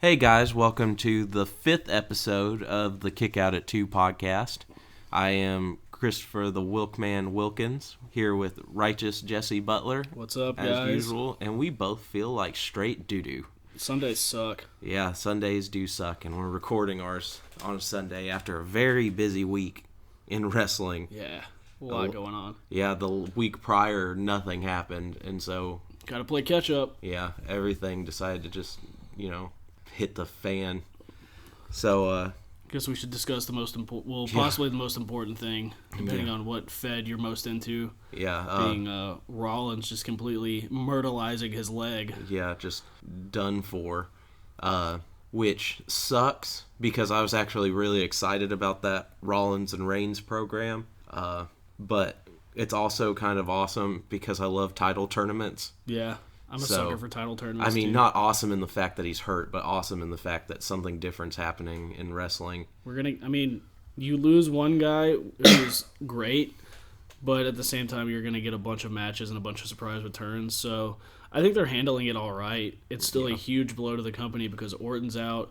Hey guys, welcome to the 5th episode of the Kick Out at 2 podcast. I am Christopher the Wilkman Wilkins, here with righteous Jesse Butler. What's up, as guys? usual, and we both feel like straight doo-doo. Sundays suck. Yeah, Sundays do suck, and we're recording ours on a Sunday after a very busy week in wrestling. Yeah, a lot going on. Yeah, the week prior, nothing happened, and so... Gotta play catch-up. Yeah, everything decided to just, hit the fan. So, guess we should discuss the most important, possibly the most important thing, depending on what Fed you're most into. Yeah. Being Rollins just completely myrtleizing his leg. Yeah, just done for. Which sucks, because I was actually really excited about that Rollins and Reigns program. But it's also kind of awesome because I love title tournaments. Yeah. I'm a sucker for title tournaments. I mean, too. Not awesome in the fact that he's hurt, but awesome in the fact that something different's happening in wrestling. You lose one guy who's great, but at the same time, you're going to get a bunch of matches and a bunch of surprise returns. So I think they're handling it all right. It's still a huge blow to the company because Orton's out.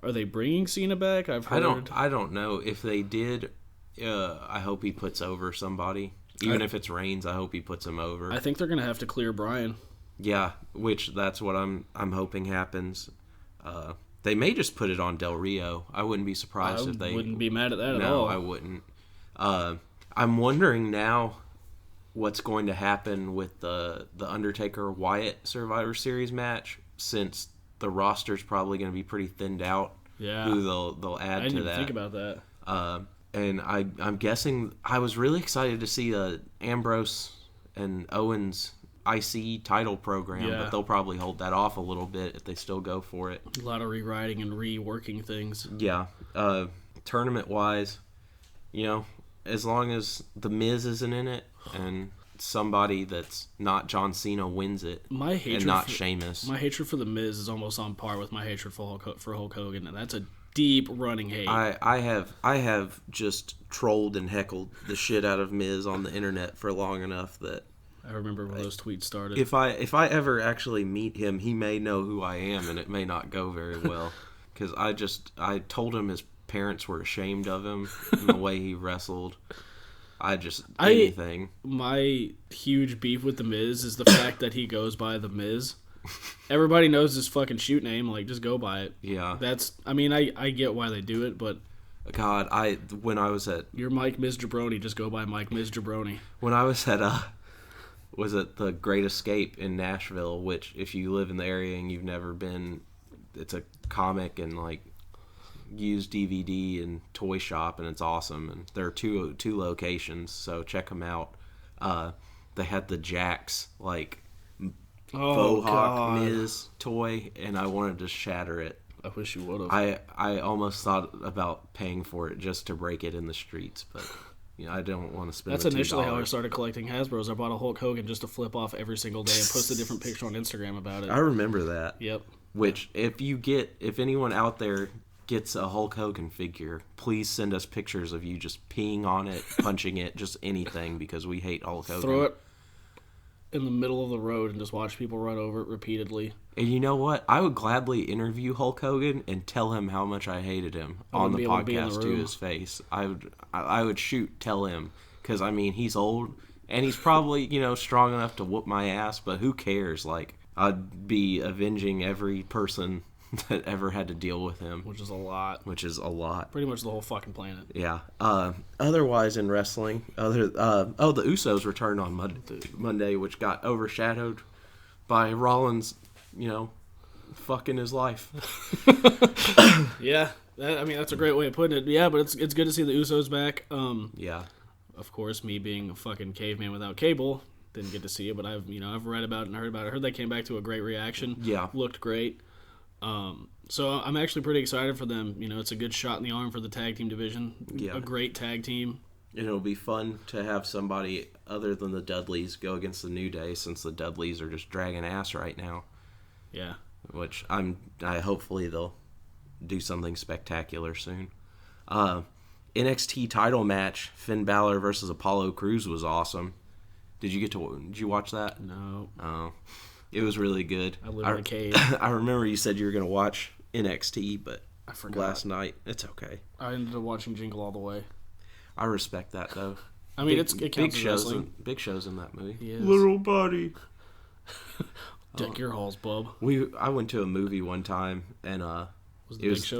Are they bringing Cena back? I've heard. I don't know. If they did, I hope he puts over somebody. Even if it's Reigns, I hope he puts him over. I think they're going to have to clear Bryan. Yeah, which that's what I'm hoping happens. They may just put it on Del Rio. I wouldn't be surprised if they... I wouldn't be mad at that at No, all. I wouldn't. I'm wondering now what's going to happen with the Undertaker-Wyatt Survivor Series match, since the roster's probably going to be pretty thinned out. Yeah. Who they'll add to that. I didn't even think about that. And I'm guessing... I was really excited to see Ambrose and Owens... IC title program, but they'll probably hold that off a little bit if they still go for it. A lot of rewriting and reworking things. Yeah. Tournament-wise, as long as The Miz isn't in it and somebody that's not John Cena wins it and not Sheamus. My hatred for The Miz is almost on par with my hatred for Hulk Hogan, and that's a deep running hate. I have just trolled and heckled the shit out of Miz on the internet for long enough that I remember when those tweets started. If I ever actually meet him, he may know who I am, and it may not go very well. Because I told him his parents were ashamed of him and the way he wrestled. Anything. My huge beef with The Miz is the fact that he goes by The Miz. Everybody knows his fucking shoot name. Like, just go by it. Yeah. I get why they do it, but... God, when I was at... You're Mike Miz Jabroni. Just go by Mike Miz Jabroni. When I was at... was it The Great Escape in Nashville, which if you live in the area and you've never been, it's a comic and like used DVD and toy shop, and it's awesome. And there are two locations, so check them out. They had the Jax faux hawk Miz toy, and I wanted to shatter it. I wish you would have. I almost thought about paying for it just to break it in the streets, but... I don't want to spend That's initially how I started collecting Hasbros. I bought a Hulk Hogan just to flip off every single day and post a different picture on Instagram about it. I remember that. Yep. Which, if anyone out there gets a Hulk Hogan figure, please send us pictures of you just peeing on it, punching it, just anything, because we hate Hulk Hogan. Throw it in the middle of the road and just watch people run over it repeatedly. And you know what? I would gladly interview Hulk Hogan and tell him how much I hated him on the podcast to his face. I would tell him, because he's old and he's probably strong enough to whoop my ass, but who cares? Like, I'd be avenging every person that ever had to deal with him, which is a lot. Pretty much the whole fucking planet. Yeah. Otherwise in wrestling, the Usos returned on Monday, which got overshadowed by Rollins, fucking his life. Yeah, that's a great way of putting it. Yeah, but it's good to see the Usos back. Yeah. Of course, me being a fucking caveman without cable, didn't get to see it, but I've read about it and heard about it. I heard they came back to a great reaction. Yeah. Looked great. So I'm actually pretty excited for them. It's a good shot in the arm for the tag team division. Yeah. A great tag team. And it'll be fun to have somebody other than the Dudleys go against the New Day, since the Dudleys are just dragging ass right now. Yeah. Which hopefully they'll do something spectacular soon. NXT title match, Finn Balor versus Apollo Crews, was awesome. Did you watch that? No. Oh. It was really good. I live in a cave. I remember you said you were going to watch NXT, but I forgot. last night, it's okay. I ended up watching Jingle All the Way. I respect that, though. I mean, it counts as wrestling. Big shows in that movie. He is. Little buddy. Deck your halls, bub. I went to a movie one time, and it was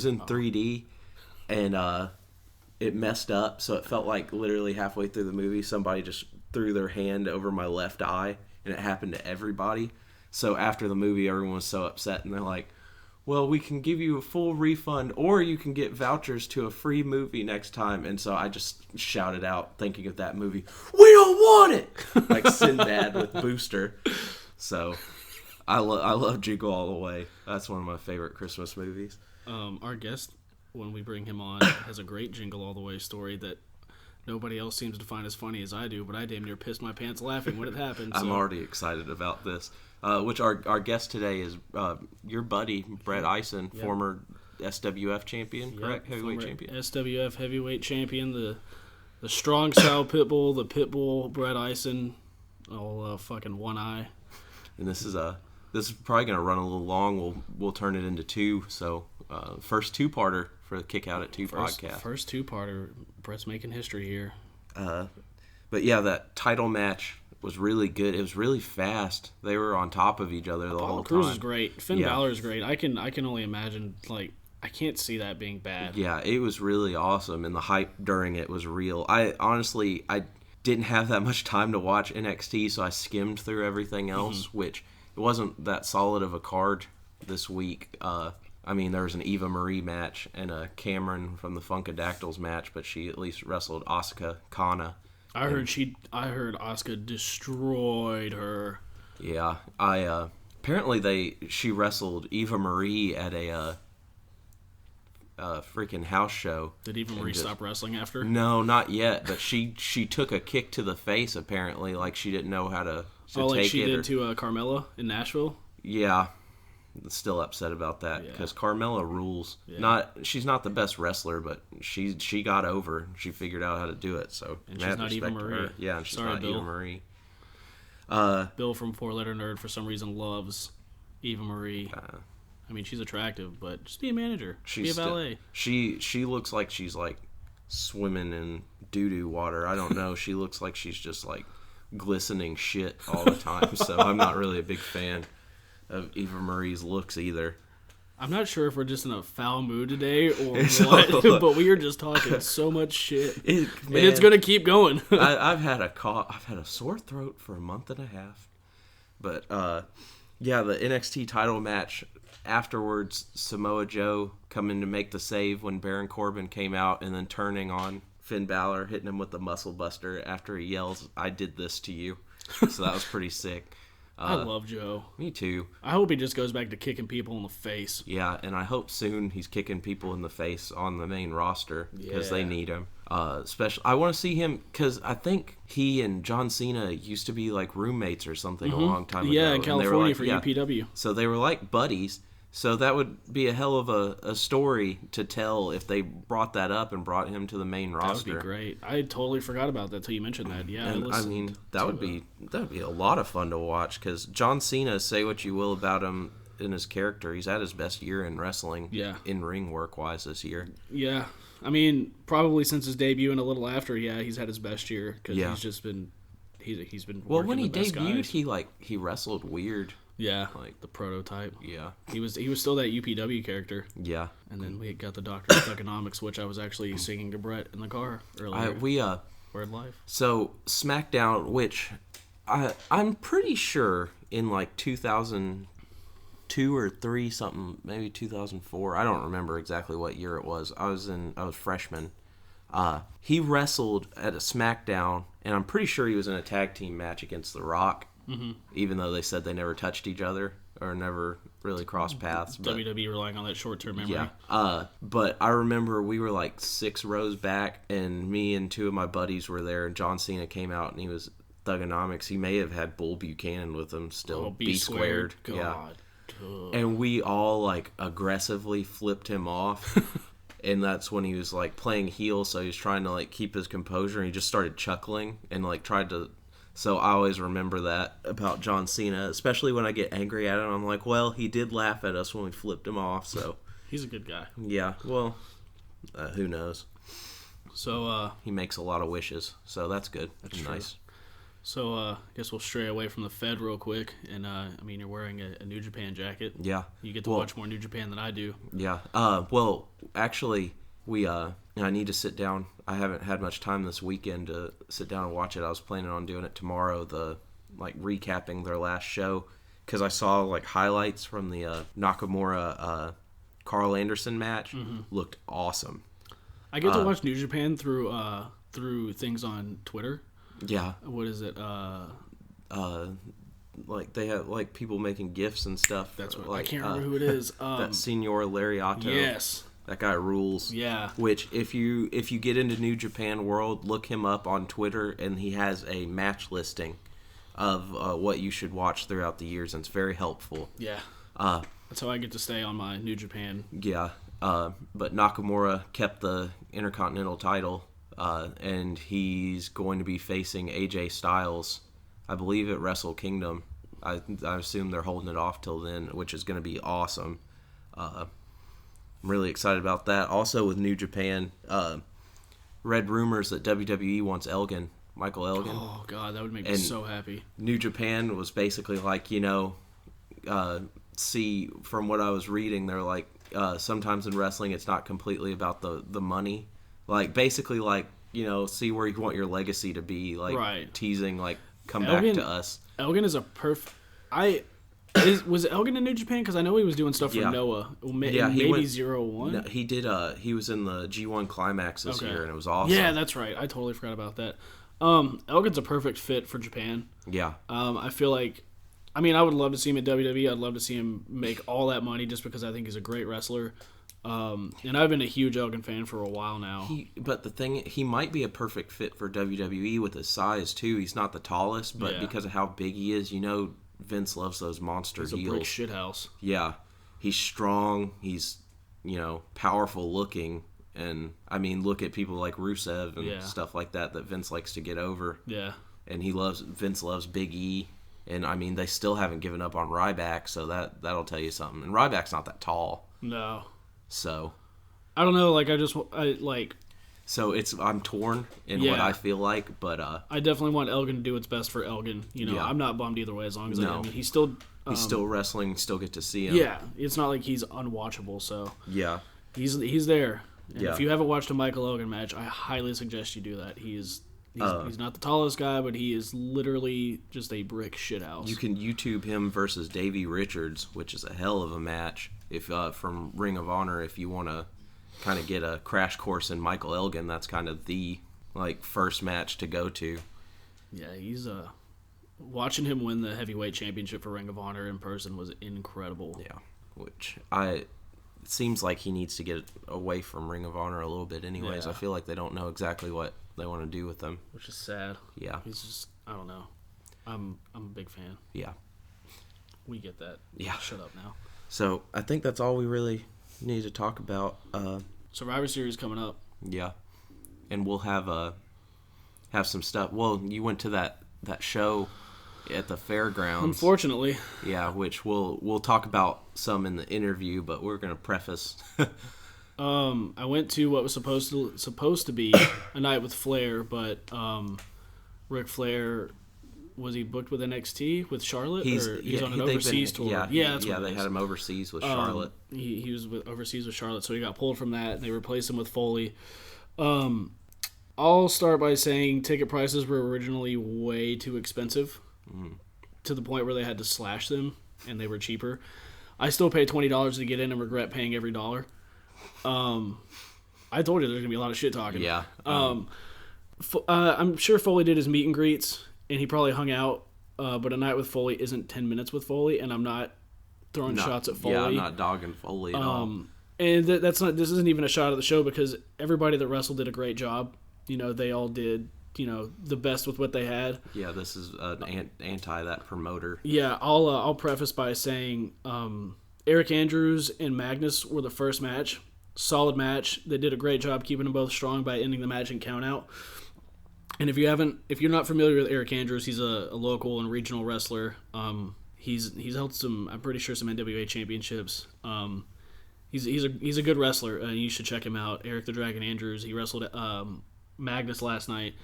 in 3D, and it messed up, so it felt like literally halfway through the movie somebody just threw their hand over my left eye, and it happened to everybody. So after the movie, everyone was so upset, and they're like, well, we can give you a full refund, or you can get vouchers to a free movie next time. And so I just shouted out, thinking of that movie, we don't want it! Like Sinbad with Booster. So I love Jingle All the Way. That's one of my favorite Christmas movies. Our guest, when we bring him on, has a great Jingle All the Way story that nobody else seems to find as funny as I do, but I damn near pissed my pants laughing when it happened. So. I'm already excited about this. Which our guest today is your buddy, Brett Ison, former SWF champion, correct? Heavyweight champion? SWF heavyweight champion, the strong style Pitbull, the Pitbull Brett Ison, all fucking one eye. And this is probably going to run a little long. We'll turn it into two. So first two-parter for the Kick Out at 2 podcast. First two-parter. Brett's making history here. But yeah, that title match was really good. It was really fast. They were on top of each other the whole time. Cruz is great. Finn Balor is great. I can only imagine, like, I can't see that being bad. Yeah, it was really awesome, and the hype during it was real. I didn't have that much time to watch NXT, so I skimmed through everything else, which it wasn't that solid of a card this week. I mean, there was an Eva Marie match and a Cameron from the Funkadactyls match, but she at least wrestled Asuka Kana. I heard Asuka destroyed her. Yeah, apparently she wrestled Eva Marie at a freaking house show. Did Eva Marie stop wrestling after? No, not yet. But she took a kick to the face apparently, like she didn't know how to take it. Like she did to Carmella in Nashville. Yeah, still upset about that because Carmella rules. Yeah. She's not the best wrestler, but she got over. She figured out how to do it. So and she's not Eva Marie. Her. Yeah, and she's not Bill. Eva Marie. Bill from 4 Letter Nerd for some reason loves Eva Marie. I mean, she's attractive, but just be a manager. Be a valet. She looks like she's like swimming in doo-doo water. I don't know. She looks like she's just like glistening shit all the time. So I'm not really a big fan of Eva Marie's looks either. I'm not sure if we're just in a foul mood today or what, but we are just talking so much shit. And it's going to keep going. I've had a cough. I've had a sore throat for a month and a half. But, yeah, the NXT title match afterwards, Samoa Joe coming to make the save when Baron Corbin came out and then turning on Finn Balor, hitting him with the muscle buster after he yells, "I did this to you." So that was pretty sick. I love Joe. Me too. I hope he just goes back to kicking people in the face. Yeah, and I hope soon he's kicking people in the face on the main roster because they need him. Especially, I want to see him because I think he and John Cena used to be like roommates or something a long time ago. Yeah, in California for UPW. So they were like buddies. So that would be a hell of a story to tell if they brought that up and brought him to the main roster. That would be great. I totally forgot about that till you mentioned that. Yeah, and I mean that would be a lot of fun to watch because John Cena, say what you will about him in his character, he's had his best year in wrestling. Yeah. In ring work wise this year. Yeah, I mean probably since his debut and a little after. Yeah, he's had his best year because he's just been he's been. Well, when he debuted, he wrestled weird. Yeah, like the prototype. Yeah, he was still that UPW character. Yeah, and then we got the Doctor of Economics, which I was actually singing to Brett in the car earlier. Word Life. So SmackDown, which I'm pretty sure in like 2002 or 3 something, maybe 2004. I don't remember exactly what year it was. I was freshman. He wrestled at a SmackDown, and I'm pretty sure he was in a tag team match against The Rock. Mm-hmm. Even though they said they never touched each other or never really crossed paths. But, WWE relying on that short-term memory. Yeah. But I remember we were like 6 rows back, and me and 2 of my buddies were there, and John Cena came out, and he was Thugonomics. He may have had Bull Buchanan with him still. B squared. God. Yeah. And we all like aggressively flipped him off. And that's when he was like playing heel, so he was trying to like keep his composure, and he just started chuckling and like tried to So I always remember that about John Cena, especially when I get angry at him. I'm like, well, he did laugh at us when we flipped him off, so. He's a good guy. Yeah, well, who knows? So, he makes a lot of wishes, so that's good. That's nice. True. So, I guess we'll stray away from the Fed real quick. And, I mean, you're wearing a New Japan jacket. Yeah. You get to watch more New Japan than I do. Yeah. Well, actually, I need to sit down. I haven't had much time this weekend to sit down and watch it. I was planning on doing it tomorrow, recapping their last show, because I saw, highlights from the Nakamura Carl Anderson match. Mm-hmm. Looked awesome. I get to watch New Japan through things on Twitter. Yeah. What is it? They have people making GIFs and stuff. That's what I can't remember who it is. That Senor Lariato. Yes. That guy rules. Yeah. Which if you get into New Japan World, look him up on Twitter, and he has a match listing of what you should watch throughout the years, and it's very helpful. Yeah. That's how I get to stay on my New Japan. Yeah. But Nakamura kept the Intercontinental title. And he's going to be facing AJ Styles, I believe, at Wrestle Kingdom. I assume they're holding it off till then, which is going to be awesome. I'm really excited about that. Also with New Japan, read rumors that WWE wants Michael Elgin. Oh, God, that would make me so happy. New Japan was basically see, from what I was reading, they're like, sometimes in wrestling it's not completely about the money. Basically, see where you want your legacy to be, right. Teasing, come Elgin, back to us. Elgin is a was Elgin in New Japan? Because I know he was doing stuff for Noah. Yeah, maybe 0-1. No, he did. He was in the G1 Climax this year, and it was awesome. Yeah, that's right. I totally forgot about that. Elgin's a perfect fit for Japan. Yeah. I feel like, I would love to see him at WWE. I'd love to see him make all that money just because I think he's a great wrestler. And I've been a huge Elgin fan for a while now. But the thing, he might be a perfect fit for WWE with his size too. He's not the tallest, but because of how big he is, Vince loves those monster heels. He's a brick shithouse. Yeah, he's strong. He's powerful looking, and look at people like Rusev and stuff like that Vince likes to get over. Yeah, and Vince loves Big E, and they still haven't given up on Ryback, so that'll tell you something. And Ryback's not that tall. No. So, I don't know. So I'm torn in what I feel like, but I definitely want Elgin to do what's best for Elgin. I'm not bummed either way as long as he's still wrestling. Still get to see him. Yeah, it's not like he's unwatchable. So yeah, he's there. And if you haven't watched a Michael Elgin match, I highly suggest you do that. He's not the tallest guy, but he is literally just a brick shithouse. You can YouTube him versus Davey Richards, which is a hell of a match. If from Ring of Honor, if you want to kind of get a crash course in Michael Elgin, that's kind of the first match to go to. Yeah, he's watching him win the heavyweight championship for Ring of Honor in person was incredible. Yeah, which it seems like he needs to get away from Ring of Honor a little bit anyways. Yeah. I feel like they don't know exactly what they want to do with him, which is sad. Yeah, he's just, I don't know. I'm a big fan. Yeah, we get that. Yeah, shut up now. So I think that's all we really need to talk about. Survivor Series coming up. Yeah, and we'll have some stuff. Well, you went to that show at the fairgrounds. Unfortunately. Yeah, which we'll talk about some in the interview, but we're gonna preface. I went to what was supposed to be a night with Flair, but Ric Flair. Was he booked with NXT with Charlotte? He's on an overseas tour. Yeah, they had him overseas with Charlotte. He was overseas with Charlotte, so he got pulled from that. And they replaced him with Foley. I'll start by saying ticket prices were originally way too expensive, to the point where they had to slash them, and they were cheaper. I still pay $20 to get in and regret paying every dollar. I told you there's gonna be a lot of shit talking. Yeah. I'm sure Foley did his meet and greets. And he probably hung out, but a night with Foley isn't 10 minutes with Foley, and I'm not throwing shots at Foley. Yeah, I'm not dogging Foley at all. And this isn't even a shot at the show because everybody that wrestled did a great job. They all did, the best with what they had. Yeah, this is an anti that promoter. Yeah, I'll preface by saying Eric Andrews and Magnus were the first match. Solid match. They did a great job keeping them both strong by ending the match in count out. And if you're not familiar with Eric Andrews, he's a local and regional wrestler. He's held some, I'm pretty sure, some NWA championships. He's a good wrestler. You should check him out. Eric the Dragon Andrews. He wrestled Magnus last night,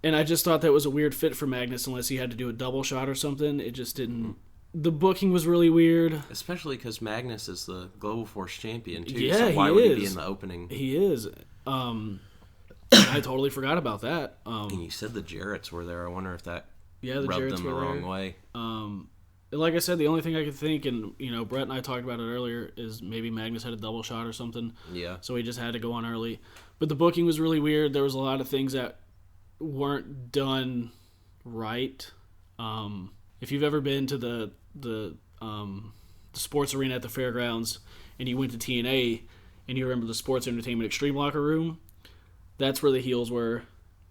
and I just thought that was a weird fit for Magnus unless he had to do a double shot or something. It just didn't. The booking was really weird, especially because Magnus is the Global Force champion too. Yeah, so why would he be in the opening? He is. I totally forgot about that. And you said the Jarretts were there. I wonder if that the rubbed Jarretts them the were wrong there. way. Like I said, the only thing I could think, and Brett and I talked about it earlier, is maybe Magnus had a double shot or something. Yeah. So he just had to go on early. But the booking was really weird. There was a lot of things that weren't done right. If you've ever been to the sports arena at the fairgrounds and you went to TNA and you remember the Sports Entertainment Extreme locker room, that's where the heels were.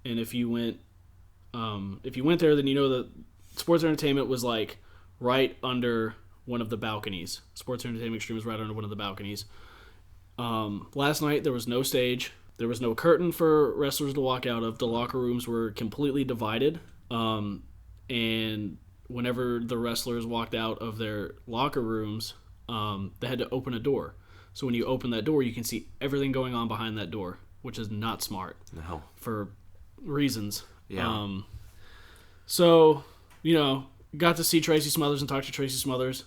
And if you went there, then that Sports Entertainment was like right under one of the balconies. Sports Entertainment Extreme was right under one of the balconies. Last night there was no stage. There was no curtain for wrestlers to walk out of. The locker rooms were completely divided. And whenever the wrestlers walked out of their locker rooms, they had to open a door. So when you open that door, you can see everything going on behind that door, which is not smart. No. For reasons. Yeah. Got to see Tracy Smothers and talk to Tracy Smothers.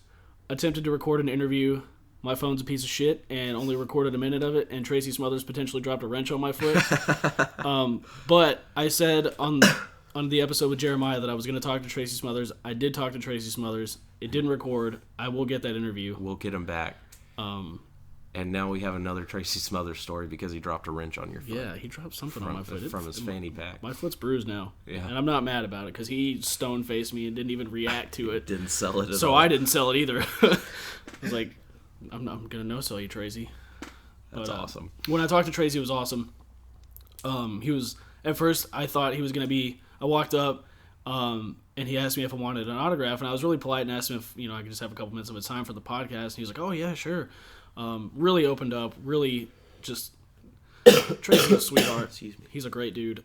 Attempted to record an interview. My phone's a piece of shit and only recorded a minute of it, and Tracy Smothers potentially dropped a wrench on my foot. But I said on the episode with Jeremiah that I was going to talk to Tracy Smothers. I did talk to Tracy Smothers. It didn't record. I will get that interview. We'll get him back. And now we have another Tracy Smothers story because he dropped a wrench on your foot. Yeah, he dropped something on my foot. From his fanny pack. My foot's bruised now. Yeah. And I'm not mad about it because he stone-faced me and didn't even react to it. Didn't sell it at all. So I didn't sell it either. I was like, I'm going to no-sell you, Tracy. That's awesome. When I talked to Tracy, it was awesome. He was, at first, I thought he was going to be, I walked up, and he asked me if I wanted an autograph, and I was really polite and asked him if, I could just have a couple minutes of his time for the podcast, and he was like, oh, yeah, sure. Really opened up, really just, Tracy's a sweetheart. Excuse me. He's a great dude.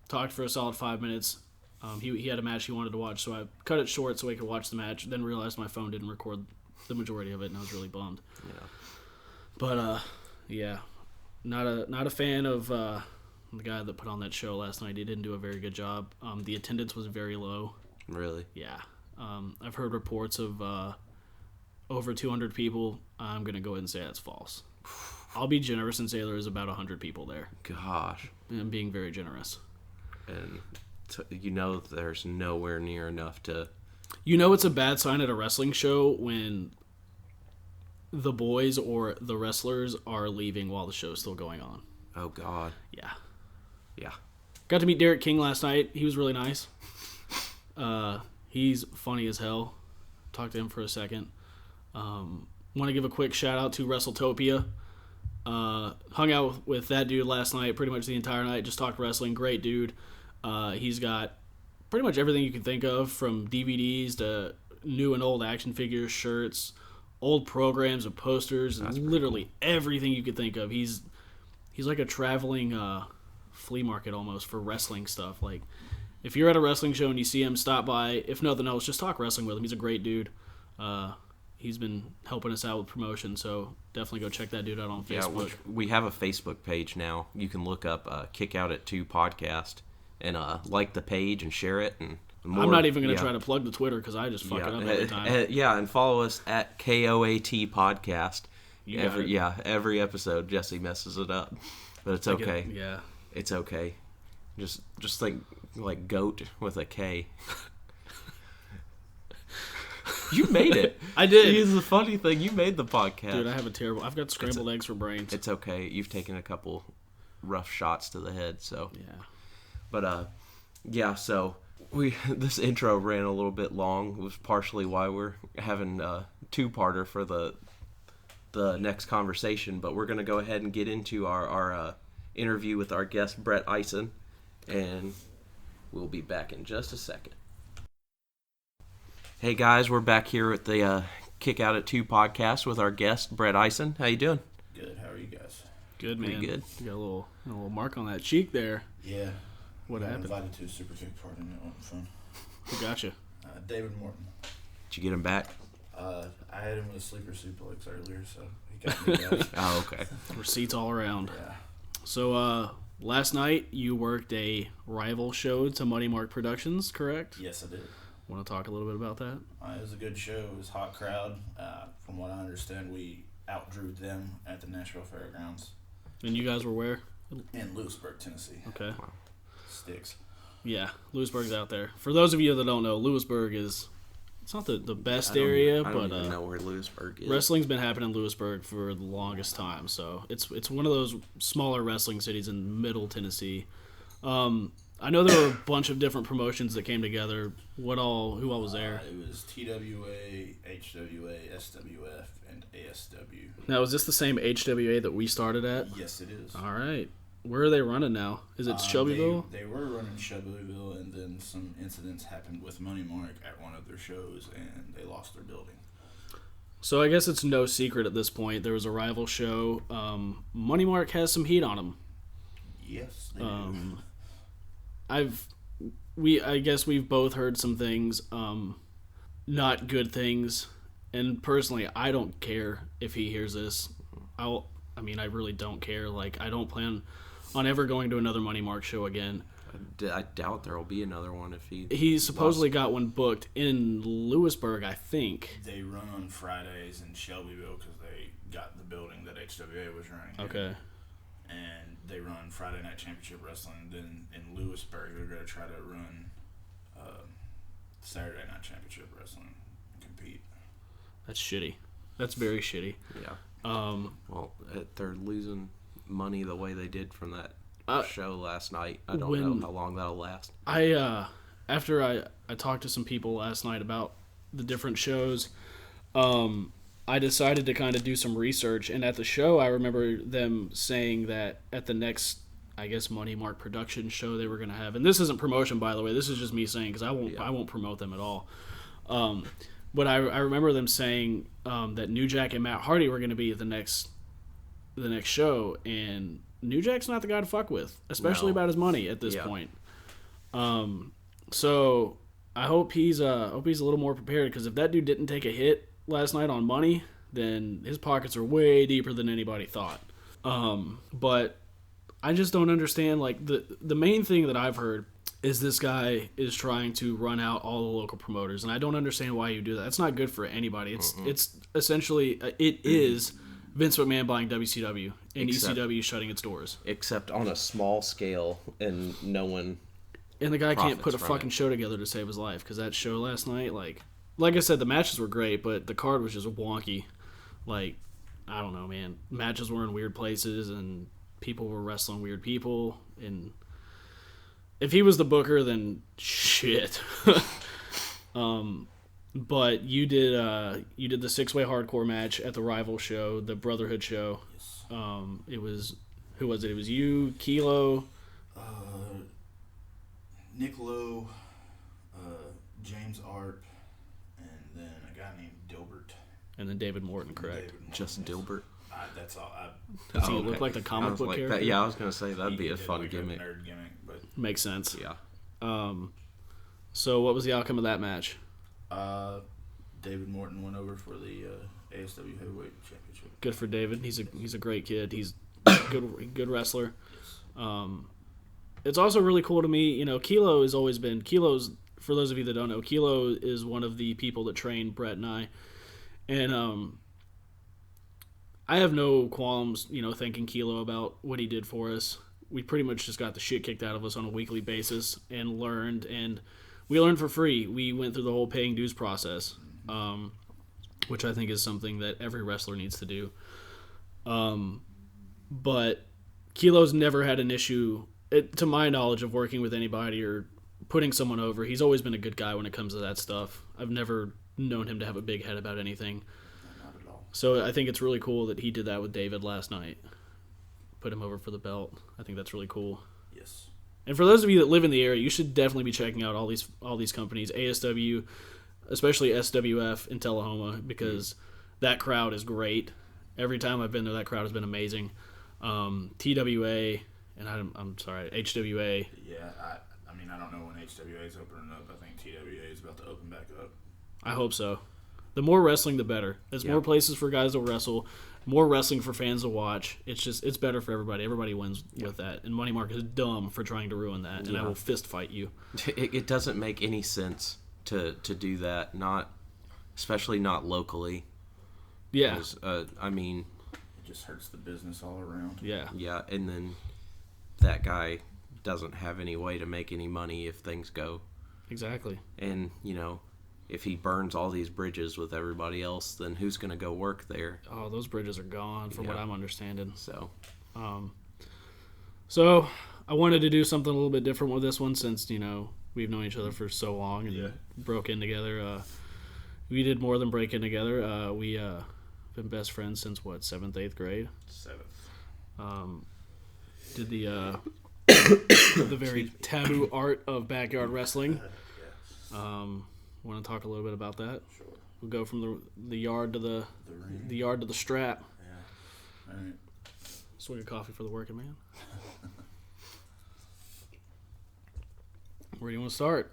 Talked for a solid 5 minutes. He had a match he wanted to watch, so I cut it short so he could watch the match, then realized my phone didn't record the majority of it, and I was really bummed. Yeah. But, yeah, not a fan of the guy that put on that show last night. He didn't do a very good job. The attendance was very low. Really? Yeah. I've heard reports of over 200 people. I'm going to go ahead and say that's false. I'll be generous and say there is about 100 people there. Gosh. I'm being very generous. And there's nowhere near enough to... It's a bad sign at a wrestling show when the boys or the wrestlers are leaving while the show's still going on. Oh, God. Yeah. Yeah. Got to meet Derek King last night. He was really nice. He's funny as hell. Talked to him for a second. Want to give a quick shout out to WrestleTopia. Hung out with that dude last night pretty much the entire night. Just talked wrestling. Great dude. He's got pretty much everything you can think of, from DVDs to new and old action figures, shirts, old programs and posters, and literally everything you could think of. He's like a traveling flea market almost for wrestling stuff. Like, if you're at a wrestling show and you see him, stop by. If nothing else, just talk wrestling with him. He's a great dude. He's been helping us out with promotion, so definitely go check that dude out on Facebook. Yeah, we have a Facebook page now. You can look up Kick Out at 2 podcast and like the page and share it. And more. I'm not even going to try to plug the Twitter because I just fuck it up every time. And follow us at KOAT podcast. Every episode Jesse messes it up, but it's okay. It's okay. Just like goat with a K. You made it. I did. Here's the funny thing. You made the podcast. Dude, I've got scrambled eggs for brains. It's okay. You've taken a couple rough shots to the head, so. Yeah. But, so this intro ran a little bit long. It was partially why we're having a two-parter for the next conversation, but we're going to go ahead and get into our interview with our guest, Brett Ison, and we'll be back in just a second. Hey guys, we're back here at the Kick Out at 2 podcast with our guest, Brett Ison. How you doing? Good. How are you guys? Good, man. Pretty good. You got a little mark on that cheek there. Yeah. What happened? Invited to a super kick party and it wasn't fun. Who got you? David Morton. Did you get him back? I had him with a sleeper suplex earlier, so he got me back. Oh, okay. Receipts all around. Yeah. So, last night you worked a rival show to Money Mark Productions, correct? Yes, I did. Want to talk a little bit about that? It was a good show. It was a hot crowd. From what I understand, we outdrew them at the Nashville Fairgrounds. And you guys were where? In Lewisburg, Tennessee. Okay. Sticks. Yeah, Lewisburg's out there. For those of you that don't know, Lewisburg is... It's not the best area, I but don't even know where Lewisburg is. wrestling's been happening in Lewisburg for the longest time. So it's one of those smaller wrestling cities in Middle Tennessee. I know there were a bunch of different promotions that came together. Who all was there? It was TWA, HWA, SWF, and ASW. Now, is this the same HWA that we started at? Yes, it is. All right. Where are they running now? Is it Shelbyville? They were running Shelbyville, and then some incidents happened with Money Mark at one of their shows, and they lost their building. So I guess it's no secret at this point. There was a rival show. Money Mark has some heat on him. Yes, they do. I guess we've both heard some things, not good things, and personally, I don't care if he hears this. I really don't care. Like, I don't plan on ever going to another Money Mark show again. I doubt there will be another one if he... He supposedly got one booked in Lewisburg, I think. They run on Fridays in Shelbyville because they got the building that HWA was running. Okay. And they run Friday Night Championship Wrestling. Then in Lewisburg, they're going to try to run Saturday Night Championship Wrestling and compete. That's shitty. That's very shitty. Yeah. Well, they're losing money the way they did from that show last night. I don't know how long that'll last. After I talked to some people last night about the different shows, I decided to kind of do some research, and at the show I remember them saying that at the next, I guess, Money Mark production show they were going to have, and this isn't promotion, by the way, this is just me saying, because I won't promote them at all, but I remember them saying that New Jack and Matt Hardy were going to be at the next show, and New Jack's not the guy to fuck with, especially about his money at this point. So I hope he's a little more prepared, because if that dude didn't take a hit last night on money, then his pockets are way deeper than anybody thought. But I just don't understand, like, the main thing that I've heard is this guy is trying to run out all the local promoters, and I don't understand why you do that. It's not good for anybody. It's essentially it is Vince McMahon buying WCW and ECW shutting its doors. Except on a small scale, and no one. And the guy can't put a fucking show together to save his life, because that show last night, like I said, the matches were great, but the card was just wonky. Like, I don't know, man. Matches were in weird places, and people were wrestling weird people, and if he was the booker, then shit. But you did the 6-way hardcore match at the rival show, the Brotherhood show. Yes. It was, who was it? It was you, Kilo, Nick Lowe, James Arp, and then a guy named Dilbert. and then David Morton, correct? David Morton, Just Dilbert. That's all. Does he look like the comic book character? Yeah, I was gonna say that'd be a fun like gimmick. A nerd gimmick, but Makes sense. Yeah. So what was the outcome of that match? David Morton went over for the ASW Heavyweight Championship. Good for David. He's a great kid. He's good wrestler. It's also really cool to me. You know, Kilo's, for those of you that don't know, Kilo is one of the people that trained Brett and I, and I have no qualms, thanking Kilo about what he did for us. We pretty much just got the shit kicked out of us on a weekly basis and we learned for free. We went through the whole paying dues process, which I think is something that every wrestler needs to do. But Kilo's never had an issue, to my knowledge, of working with anybody or putting someone over. He's always been a good guy when it comes to that stuff. I've never known him to have a big head about anything. Not at all. So I think it's really cool that he did that with David last night. Put him over for the belt. I think that's really cool. Yes. And for those of you that live in the area, you should definitely be checking out all these companies, ASW, especially SWF in Tullahoma, because that crowd is great. Every time I've been there, that crowd has been amazing. TWA, and I'm sorry, HWA. Yeah, I mean, I don't know when HWA is opening up. I think TWA is about to open back up. I hope so. The more wrestling, the better. There's more places for guys to wrestle, more wrestling for fans to watch. It's better for everybody. Everybody wins with that. And Money Mark is dumb for trying to ruin that, and I will fist fight you. It doesn't make any sense to do that, especially not locally. Yeah. I mean, it just hurts the business all around. Yeah. Yeah, and then that guy doesn't have any way to make any money if things go. Exactly. And, if he burns all these bridges with everybody else, then who's going to go work there? Oh, those bridges are gone from what I'm understanding. So I wanted to do something a little bit different with this one since, we've known each other for so long and broke in together. We did more than break in together. We been best friends since, 7th, 8th grade? 7th. Did the the very taboo art of backyard wrestling. Want to talk a little bit about that? Sure. We'll go from the yard to the yard to the strap. Yeah. All right. Swig of coffee for the working man. Where do you want to start?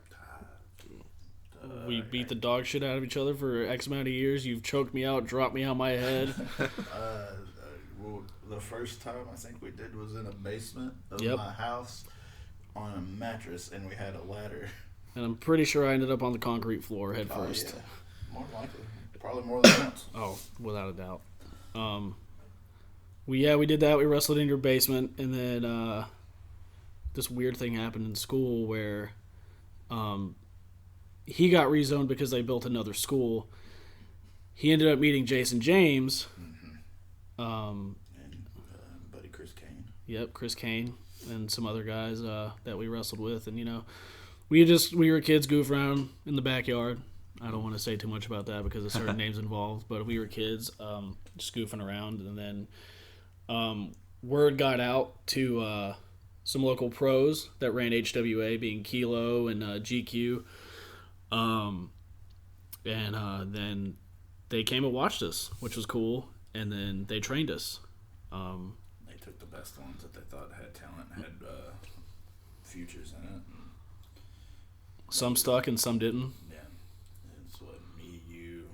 We beat the dog shit out of each other for X amount of years. You've choked me out, dropped me on my head. Well, the first time I think we did was in a basement of Yep. my house on a mattress, and we had a ladder. And I'm pretty sure I ended up on the concrete floor head first. Oh, yeah. More than likely. Probably more than once. Oh, without a doubt. We did that. We wrestled in your basement, and then this weird thing happened in school where he got rezoned because they built another school. He ended up meeting Jason James. And buddy Chris Kane. Yep, Chris Kane and some other guys that we wrestled with, and we were kids goofing around in the backyard. I don't want to say too much about that because of certain names involved, but we were kids just goofing around, and then word got out to some local pros that ran HWA, being Kilo and GQ, and then they came and watched us, which was cool, and then they trained us. They took the best ones that they thought had talent and had futures in it. Some stuck and some didn't. Yeah. It's me, you,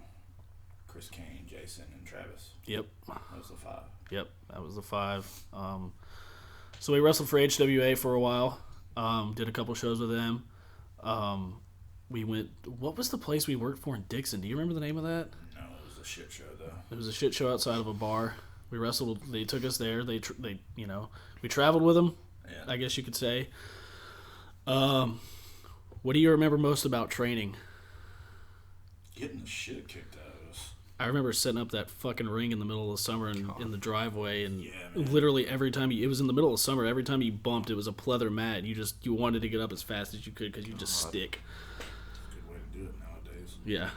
Chris Kane, Jason, and Travis. Yep. That was the 5. Yep, that was the 5. So we wrestled for HWA for a while. Did a couple shows with them. We went. What was the place we worked for in Dixon? Do you remember the name of that? No, it was a shit show though. It was a shit show outside of a bar. We wrestled. They took us there. They we traveled with them. Yeah. I guess you could say. What do you remember most about training? Getting the shit kicked out of us. I remember setting up that fucking ring in the middle of the summer in the driveway, and man. literally every time it was in the middle of summer, every time you bumped, it was a pleather mat. You wanted to get up as fast as you could because you just stick. That's a good way to do it nowadays. Yeah.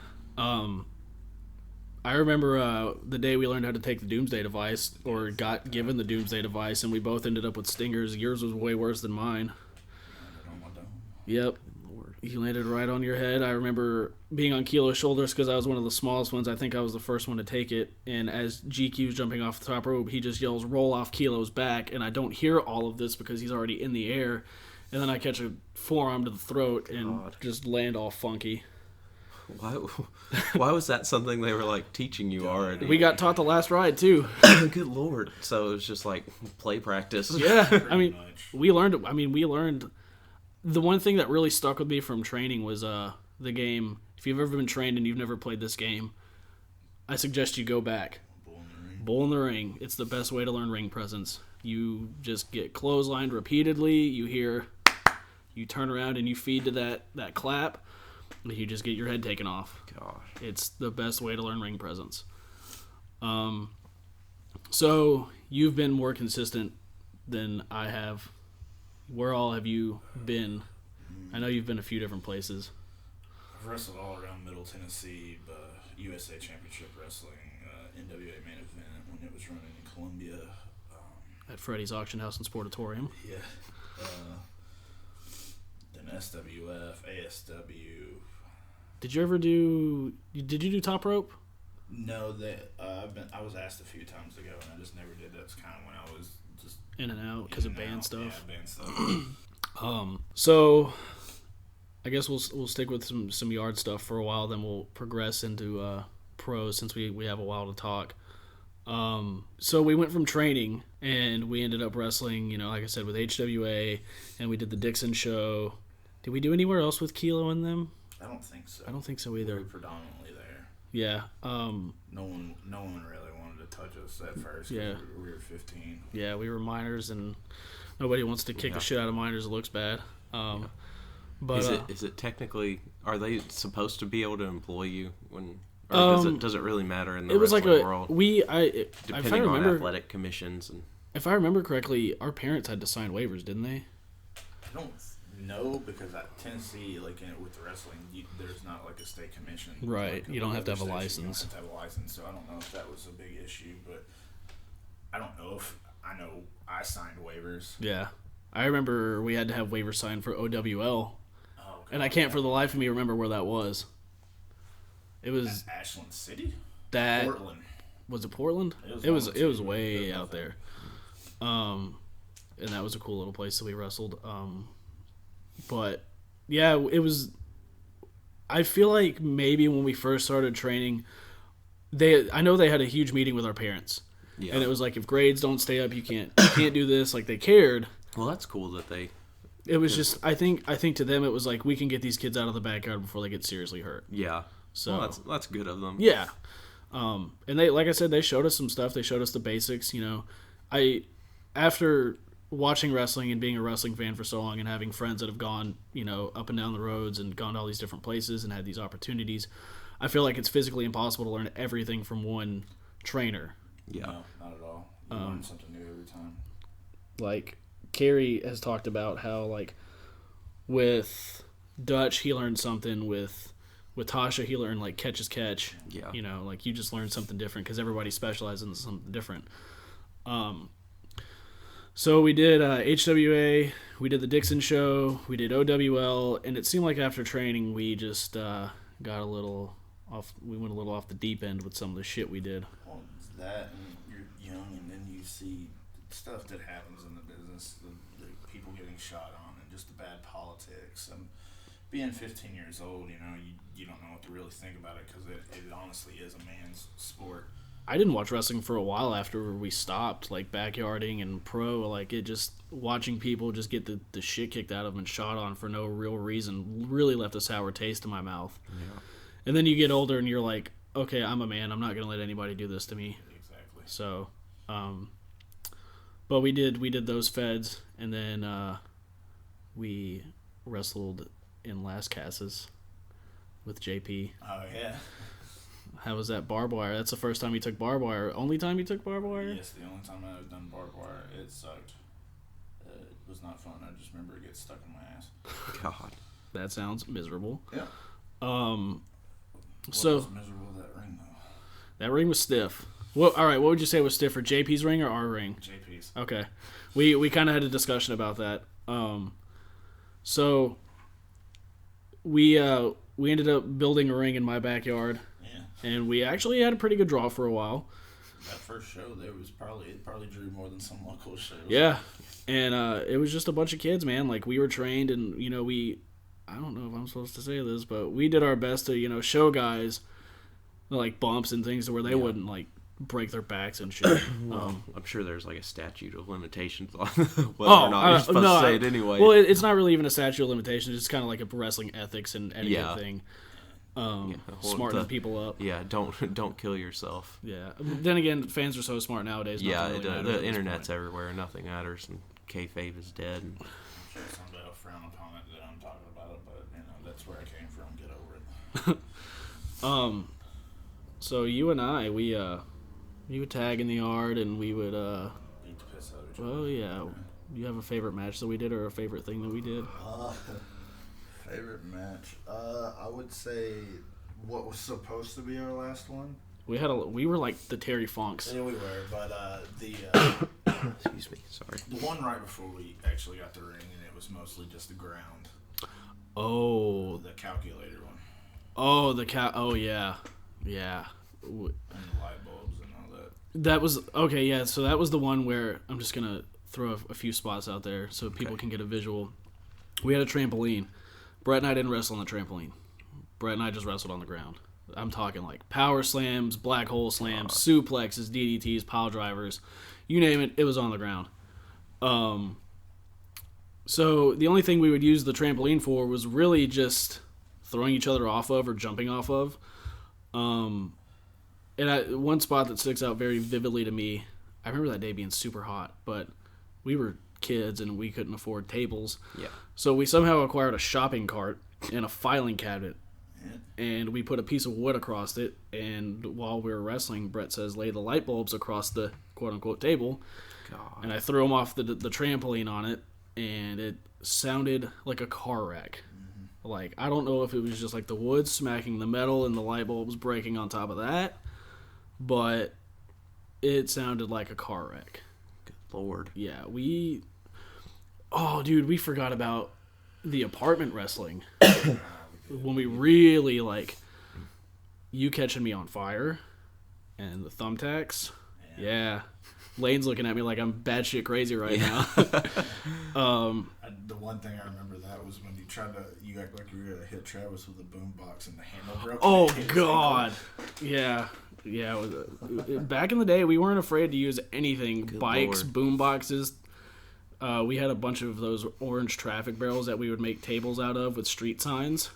I remember the day we learned how to take the Doomsday device, or got given the Doomsday device, and we both ended up with stingers. Yours was way worse than mine. Landed on my dome. Yep. You landed right on your head. I remember being on Kilo's shoulders because I was one of the smallest ones. I think I was the first one to take it. And as GQ's jumping off the top rope, he just yells, "Roll off Kilo's back." And I don't hear all of this because he's already in the air. And then I catch a forearm to the throat and just land all funky. Why was that something they were like teaching you already? We got taught the last ride too. Good lord! So it was just like play practice. Yeah, I mean, much. we learned. The one thing that really stuck with me from training was the game. If you've ever been trained and you've never played this game, I suggest you go back. Bull in the ring. It's the best way to learn ring presence. You just get clotheslined repeatedly. You turn around and you feed to that clap. You just get your head taken off. Gosh. It's the best way to learn ring presence. So you've been more consistent than I have. Where all have you been? I know you've been a few different places. I've wrestled all around Middle Tennessee, USA Championship Wrestling, NWA main event when it was running in Columbia. At Freddy's Auction House and Sportatorium. Yeah. Then SWF, ASW. Did you do top rope? No, that I was asked a few times to go, and I just never did. That's kind of when I was just in and out because of band stuff. Yeah, band stuff. So I guess we'll stick with some yard stuff for a while. Then we'll progress into pros since we have a while to talk. So we went from training and we ended up wrestling, like I said, with HWA, and we did the Dixon show. Did we do anywhere else with Kilo in them? I don't think so. I don't think so either. We were predominantly there. Yeah. No one really wanted to touch us at first. Yeah. We were 15. Yeah, we were minors, and nobody wants to kick the shit out of minors. It looks bad. But is it technically? Are they supposed to be able to employ you when? Or does it really matter in the wrestling world? Depending on athletic commissions and. If I remember correctly, our parents had to sign waivers, didn't they? I don't know, because at Tennessee, with the wrestling, there's not a state commission. Right. You don't have to have a license. You don't have to have a license, so I don't know if that was a big issue, but I don't know if I know I signed waivers. Yeah. I remember we had to have waivers signed for OWL, and I can't for the life of me remember where that was. It was Ashland City. Portland. Was it Portland? It was way out there. And that was a cool little place that we wrestled. But yeah, it was. I feel like maybe when we first started training, I know they had a huge meeting with our parents, and it was like, if grades don't stay up, you can't do this. Like, they cared. Well, that's cool that they. It was just I think to them it was like, we can get these kids out of the backyard before they get seriously hurt. Yeah. So that's good of them. Yeah. And they, like I said, they showed us some stuff. They showed us the basics. After watching wrestling and being a wrestling fan for so long and having friends that have gone, up and down the roads and gone to all these different places and had these opportunities, I feel like it's physically impossible to learn everything from one trainer. Yeah. No, not at all. You learn something new every time. Like, Carrie has talked about how, with Dutch, he learned something. With Tasha, he learned, catch is catch. Yeah. You just learn something different because everybody specializes in something different. So we did HWA, we did the Dixon show, we did OWL, and it seemed like after training we just got a little off. We went a little off the deep end with some of the shit we did. Well, it's that, and you're young, and then you see stuff that happens in the business, the people getting shot on, and just the bad politics. And being 15 years old, you don't know what to really think about it, because it honestly is a man's sport. I didn't watch wrestling for a while after we stopped, backyarding and pro. It just, watching people just get the shit kicked out of them and shot on for no real reason really left a sour taste in my mouth. Yeah. And then you get older and you're like, okay, I'm a man. I'm not going to let anybody do this to me. Exactly. So, but we did those feds, and then we wrestled in Las Casas with JP. Oh, yeah. How was that barbed wire? That's the first time you took barbed wire. Only time you took barbed wire? Yes, the only time I've done barbed wire. It sucked. It was not fun. I just remember it gets stuck in my ass. God. That sounds miserable. Yeah. So was miserable that ring, though? That ring was stiff. All right, what would you say was stiffer, JP's ring or our ring? JP's. Okay. We kind of had a discussion about that. So we ended up building a ring in my backyard. And we actually had a pretty good draw for a while. That first show, it probably drew more than some local shows. Yeah, and it was just a bunch of kids, man. We were trained, and I don't know if I'm supposed to say this, but we did our best to show guys bumps and things to where they wouldn't break their backs and shit. Well, I'm sure there's a statute of limitations on whether or not you're supposed to say it anyway. Well, it's not really even a statute of limitations. It's kind of like a wrestling ethics and etiquette thing. Smarten people up. Yeah, don't kill yourself. Yeah. Then again, fans are so smart nowadays. Yeah, the internet's everywhere. Nothing matters, and kayfabe is dead. I'm sure somebody will frown upon it that I'm talking about it, but that's where I came from. Get over it. So you and I, we would tag in the yard, and we would beat the piss out of each other. Oh yeah. You have a favorite match that we did, or a favorite thing that we did? Favorite match? I would say what was supposed to be our last one. We were like the Terry Funks. Yeah, we were, but the excuse me, sorry. The one right before we actually got the ring, and it was mostly just the ground. Oh, the calculator one. Oh, oh yeah, yeah. And the light bulbs and all that. That was okay. Yeah, so that was the one where I'm just gonna throw a few spots out there so people can get a visual. We had a trampoline. Brett and I didn't wrestle on the trampoline. Brett and I just wrestled on the ground. I'm talking like power slams, black hole slams, suplexes, DDTs, pile drivers, you name it. It was on the ground. So the only thing we would use the trampoline for was really just throwing each other off of or jumping off of. And one spot that sticks out very vividly to me, I remember that day being super hot, but we were kids and we couldn't afford tables. Yeah. So we somehow acquired a shopping cart and a filing cabinet. And we put a piece of wood across it, and while we were wrestling, Brett says, lay the light bulbs across the quote-unquote table. God. And I threw them off the trampoline on it, and it sounded like a car wreck. Mm-hmm. Like, I don't know if it was just like the wood smacking the metal and the light bulbs breaking on top of that, but it sounded like a car wreck. Good Lord. Yeah, we forgot about the apartment wrestling. When we really, like, you catching me on fire and the thumbtacks. Yeah. Lane's looking at me like I'm batshit crazy right now. The one thing I remember that was when you act like you were going to hit Travis with a boombox and the handle broke. Oh, God. Yeah. Yeah. Back in the day, we weren't afraid to use anything. Good bikes, boomboxes. We had a bunch of those orange traffic barrels that we would make tables out of with street signs.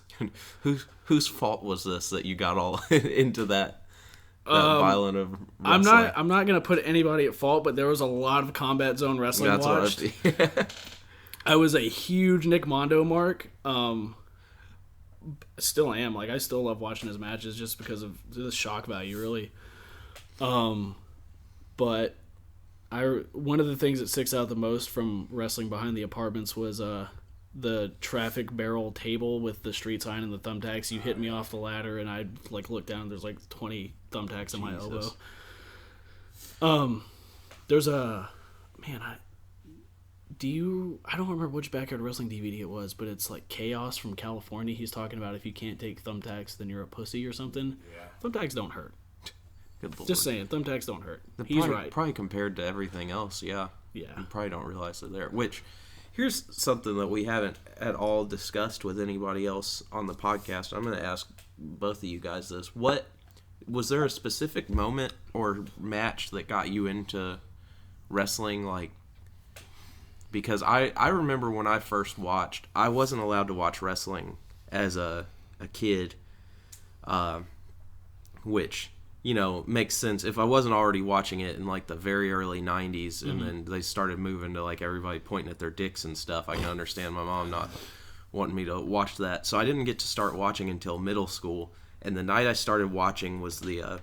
Whose fault was this that you got all into that violent of wrestling? I'm not gonna put anybody at fault, but there was a lot of Combat Zone wrestling watched. I was a huge Nick Mondo mark. Still am. Like, I still love watching his matches just because of the shock value, really. But one of the things that sticks out the most from wrestling behind the apartments was the traffic barrel table with the street sign and the thumbtacks. You hit me off the ladder, and I'd like look down. There's like 20 thumbtacks in my elbow. There's a man. I don't remember which Backyard Wrestling DVD it was, but it's like Chaos from California. He's talking about if you can't take thumbtacks, then you're a pussy or something. Yeah. Thumbtacks don't hurt. Good Lord. Just saying, thumbtacks don't hurt. He's right. Probably compared to everything else, yeah. Yeah. You probably don't realize they're there. Which, here's something that we haven't at all discussed with anybody else on the podcast. I'm going to ask both of you guys this. Was there a specific moment or match that got you into wrestling? Like, because I remember when I first watched, I wasn't allowed to watch wrestling as a kid, which, you know, makes sense. If I wasn't already watching it in like the very early 90s and then they started moving to like everybody pointing at their dicks and stuff, I can understand my mom not wanting me to watch that. So I didn't get to start watching until middle school. And the night I started watching was the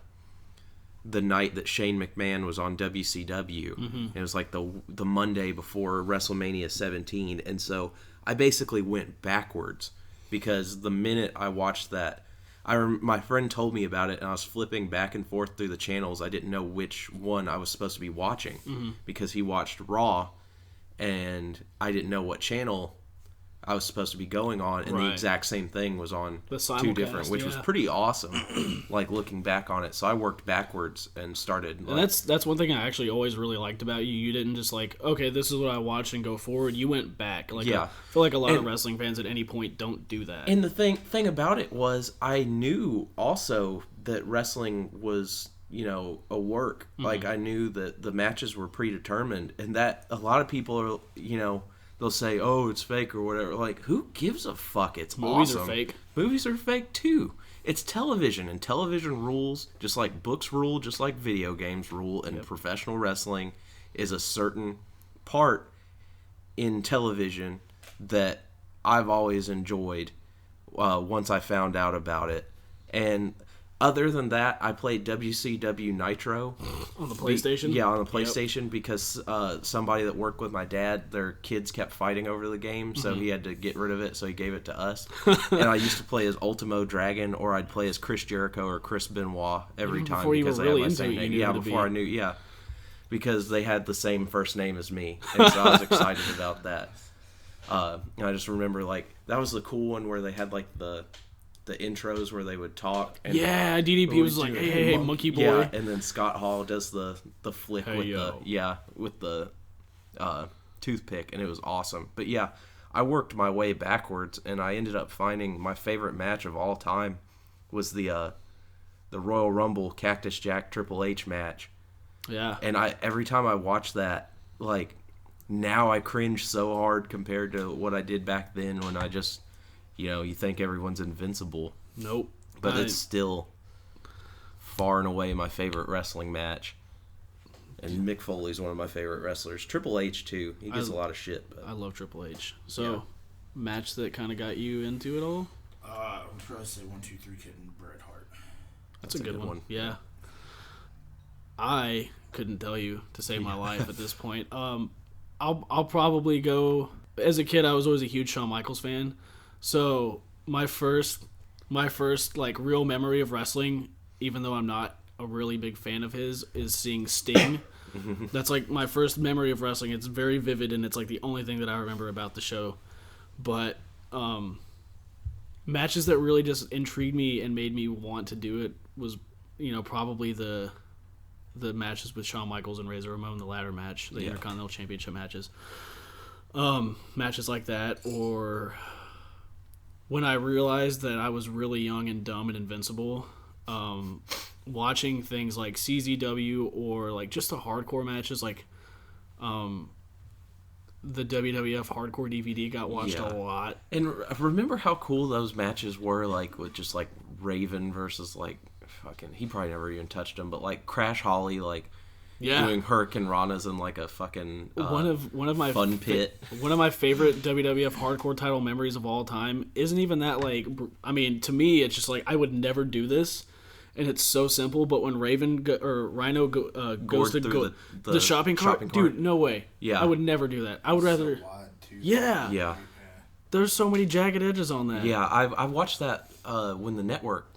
night that Shane McMahon was on WCW. Mm-hmm. It was like the Monday before WrestleMania 17. And so I basically went backwards because the minute I watched that, my friend told me about it, and I was flipping back and forth through the channels. I didn't know which one I was supposed to be watching because he watched Raw, and I didn't know what channel I was supposed to be going on, and the exact same thing was on two different, which was pretty awesome, like looking back on it. So I worked backwards and started. And that's one thing I actually always really liked about you. You didn't just like, okay, this is what I watch and go forward. You went back. Like, I feel like a lot of wrestling fans at any point don't do that. And the thing about it was I knew also that wrestling was, you know, a work. Like, I knew that the matches were predetermined, and that a lot of people are, you know, they'll say, oh, it's fake or whatever. Like, who gives a fuck? It's Movies awesome. Are fake. Movies are fake, too. It's television, and television rules, just like books rule, just like video games rule, and professional wrestling is a certain part in television that I've always enjoyed once I found out about it. And other than that, I played WCW Nitro. On the PlayStation? Yeah, on the PlayStation, because somebody that worked with my dad, their kids kept fighting over the game, so he had to get rid of it, so he gave it to us. And I used to play as Ultimo Dragon, or I'd play as Chris Jericho or Chris Benoit every time. Before because you were really into it, you knew yeah, before I knew, yeah. Because they had the same first name as me, and so I was excited about that. And I just remember, like, that was the cool one where they had, like, the intros where they would talk. And yeah, DDP was like, hey, monkey boy. Yeah, and then Scott Hall does the flick Hey, with the toothpick, and it was awesome. But yeah, I worked my way backwards, and I ended up finding my favorite match of all time was the Royal Rumble Cactus Jack Triple H match. Yeah. And every time I watch that, like, now I cringe so hard compared to what I did back then when I just, you think everyone's invincible. Nope. But it's still far and away my favorite wrestling match. And Mick Foley's one of my favorite wrestlers. Triple H, too. He gets a lot of shit. But I love Triple H. So, match that kind of got you into it all? I would probably say 1, 2, 3 Kid and Bret Hart. That's a good one. Yeah. I couldn't tell you to save my life at this point. I'll probably go. As a kid, I was always a huge Shawn Michaels fan. So my first like real memory of wrestling, even though I'm not a really big fan of his, is seeing Sting. That's like my first memory of wrestling. It's very vivid, and it's like the only thing that I remember about the show. But matches that really just intrigued me and made me want to do it was, probably the matches with Shawn Michaels and Razor Ramon, the ladder match, the Intercontinental Championship matches. Matches like that, or when I realized that I was really young and dumb and invincible, watching things like CZW or like just the hardcore matches, like the WWF Hardcore DVD got watched a lot. And remember how cool those matches were, like with just like Raven versus like fucking, he probably never even touched him, but like Crash Holly, like doing Hurricane Ranas in like a fucking one of my fun pit. One of my favorite WWF Hardcore title memories of all time isn't even that, like, I mean, to me it's just like I would never do this, and it's so simple. But when Rhino goes to the shopping cart, dude, no way. Yeah, I would never do that. I would rather. So wide, too. Yeah. There's so many jagged edges on that. Yeah, I watched that when the network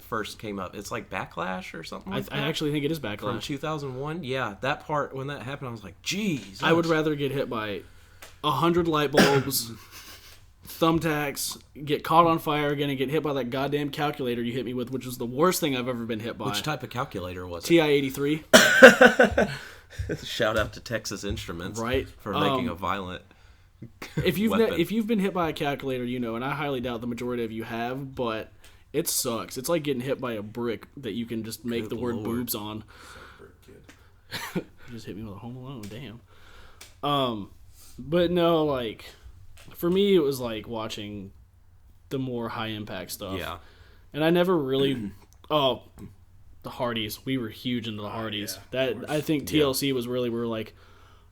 first came up. It's like Backlash or something like that. I actually think it is Backlash. From 2001. Yeah, that part, when that happened, I was like, geez. I would rather get hit by 100 light bulbs, thumbtacks, get caught on fire again, and get hit by that goddamn calculator you hit me with, which was the worst thing I've ever been hit by. Which type of calculator was it? TI-83. Shout out to Texas Instruments, right? For making a violent if you've been hit by a calculator, and I highly doubt the majority of you have, but it sucks. It's like getting hit by a brick that you can just make the word boobs on. You just hit me with a Home Alone, damn. But no, like, for me, it was like watching the more high impact stuff. Yeah. And I never really, the Hardys. We were huge into the Hardys. I think TLC was really, we were like,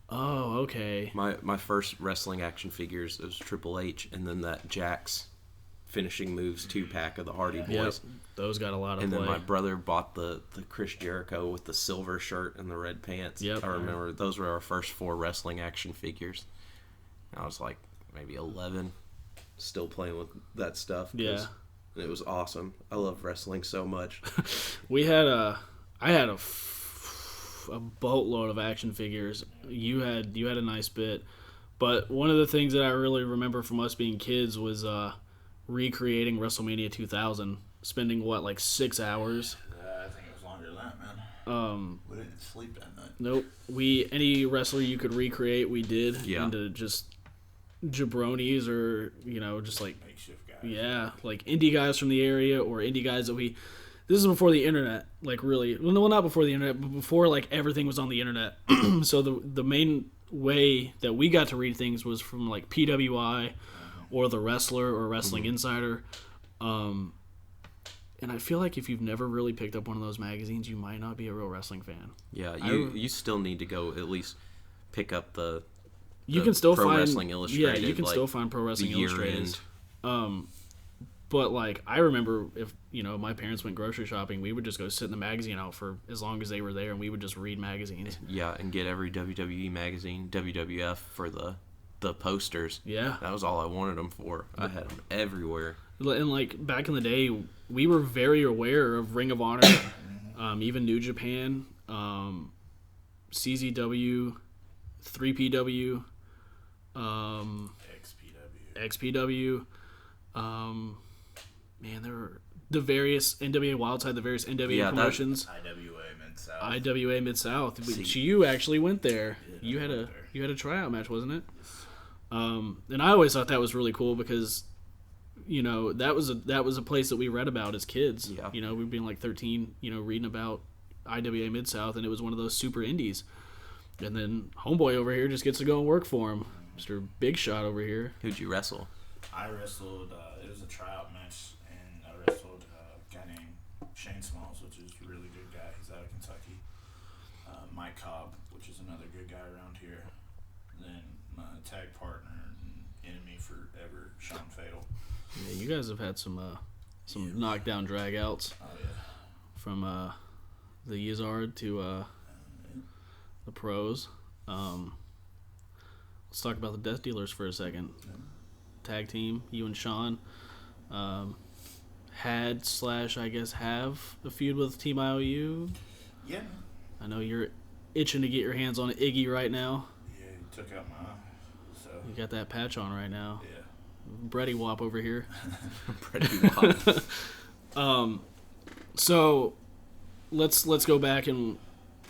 oh, okay. My first wrestling action figures, it was Triple H, and then that Jax finishing moves 2-pack of the Hardy Boys. Yep. Those got a lot of and play. then my brother bought the Chris Jericho with the silver shirt and the red pants. Yep. I remember those were our first 4 wrestling action figures. I was like maybe 11, still playing with that stuff. Yeah. It was awesome. I love wrestling so much. I had a boatload of action figures. You had a nice bit. But one of the things that I really remember from us being kids was recreating WrestleMania 2000, spending like 6 hours. I think it was longer than that, man. We didn't sleep that night. Nope. Any wrestler you could recreate, we did. Yeah. Into just jabronis or just like Makeshift guys. Yeah, like indie guys from the area or indie guys that we. This is before the internet, like really. Well, not before the internet, but before like everything was on the internet. So the main way that we got to read things was from like PWI or The Wrestler or Wrestling Insider. And I feel like if you've never really picked up one of those magazines, you might not be a real wrestling fan. Yeah, you still need to go at least pick up the you can still Pro find Wrestling Illustrated. Yeah, you can like, still find Pro Wrestling Illustrated. End. But like I remember if my parents went grocery shopping, we would just go sit in the magazine out for as long as they were there, and we would just read magazines. Yeah, and get every WWE magazine, WWF for the posters. Yeah, that was all I wanted them for. I had them everywhere. And like back in the day, we were very aware of Ring of Honor, even New Japan, CZW, 3PW, XPW. man, there were the various NWA Wildside, the various NWA promotions. IWA Mid-South. IWA Mid-South. See. You actually went there. Yeah, You had a tryout match, wasn't it? And I always thought that was really cool because, you know, that was a place that we read about as kids. Yeah. You know, we'd been like 13, you know, reading about IWA Mid-South, and it was one of those super indies. And then homeboy over here just gets to go and work for him. Mr. Big Shot over here. Who'd you wrestle? I wrestled, it was a tryout match, and I wrestled a guy named Shane Smalls, which is a really good guy. He's out of Kentucky. Mike Cobb, which is another good guy around here. Then my tag partner and enemy forever, Sean Fatal. Yeah, you guys have had some knockdown drag-outs. Oh, yeah. From the Yizard to the pros. Let's talk about the Death Dealers for a second. Tag team, you and Sean had / I guess have a feud with Team IOU. Yeah. I know you're itching to get your hands on Iggy right now. Yeah, he took out my eye. So, You got that patch on right now. yeah. Bretty Wop over here. Pretty wild. So let's go back, and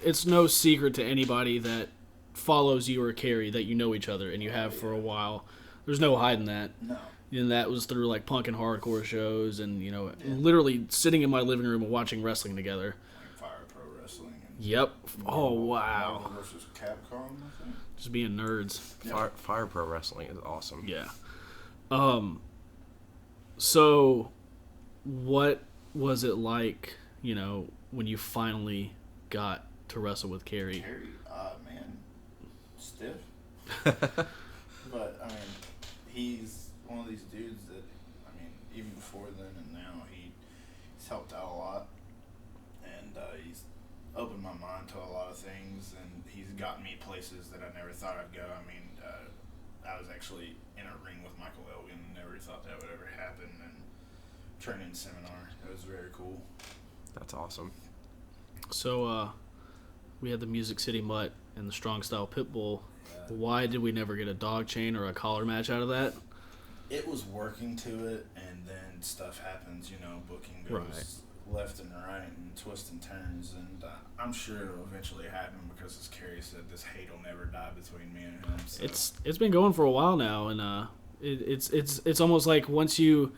it's no secret to anybody that follows you or Carrie that you know each other and you have for a while. There's no hiding that. No. And that was through like punk and hardcore shows and, you know, literally sitting in my living room and watching wrestling together. Like Fire Pro Wrestling. And Yep. Oh, wow. Marvel versus Capcom, I think. Just being nerds. Fire Pro Wrestling is awesome. Yeah. So what was it like, you know, when you finally got to wrestle with Carrie? Carrie, man, stiff. But, I mean, he's one of these dudes that, I mean, even before then and now, he's helped out a lot. And he's opened my mind to a lot of things, and he's gotten me places that I never thought I'd go. I mean, I was actually in a ring with Michael Elgin, never thought that would ever happen, and training seminar. It was very cool. That's awesome. So we had the Music City Mutt and the Strong Style Pitbull. Yeah. Why did we never get a dog chain or a collar match out of that? It was working to it, and then stuff happens, you know, booking goes left and right and twists and turns, and I'm sure it'll eventually happen because, as Carrie said, this hate will never die between me and him. So. It's been going for a while now, and it's almost like once you'll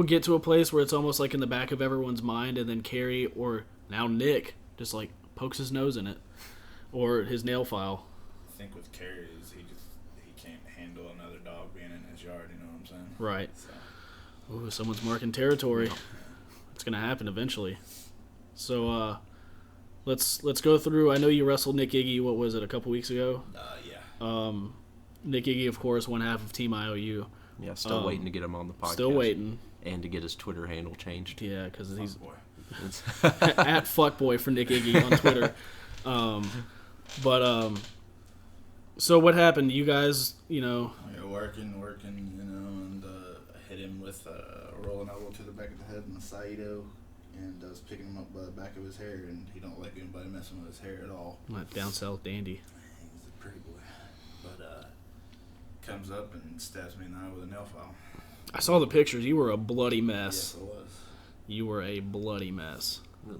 get to a place where it's almost like in the back of everyone's mind, and then Carrie or now Nick just like pokes his nose in it or his nail file. I think with Carrie is he can't handle another dog being in his yard. You know what I'm saying? Right. So. Ooh, someone's marking territory. It's gonna happen eventually. So let's go through. I know you wrestled Nick Iggy. What was it, a couple weeks ago? Yeah. Nick Iggy, of course, one half of Team IOU. Yeah, still waiting to get him on the podcast. Still waiting. And to get his Twitter handle changed. Yeah, because he's Boy. at fuckboy for Nick Iggy on Twitter. So what happened? You guys, you know. You're working, you know, and I hit him with a rolling elbow to the back of the head and a Saito, and I was picking him up by the back of his hair, and he don't like anybody messing with his hair at all. That down south dandy. He's a pretty boy. But comes up and stabs me in the eye with a nail file. I saw the pictures. You were a bloody mess. Yes, I was. You were a bloody mess.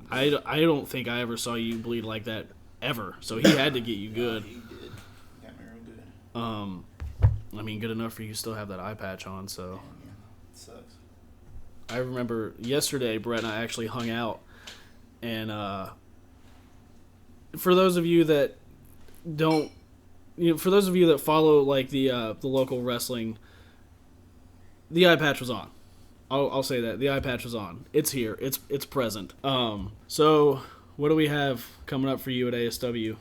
I don't think I ever saw you bleed like that ever. So he had to get you good. Yeah, he did. Got me real good. I mean, good enough for you to still have that eye patch on. So Yeah, it sucks. I remember yesterday, Brett and I actually hung out, and for those of you that don't, for those of you that follow like the local wrestling, the eye patch was on. I'll say that the eye patch was on. It's here. It's present. So what do we have coming up for you at ASW?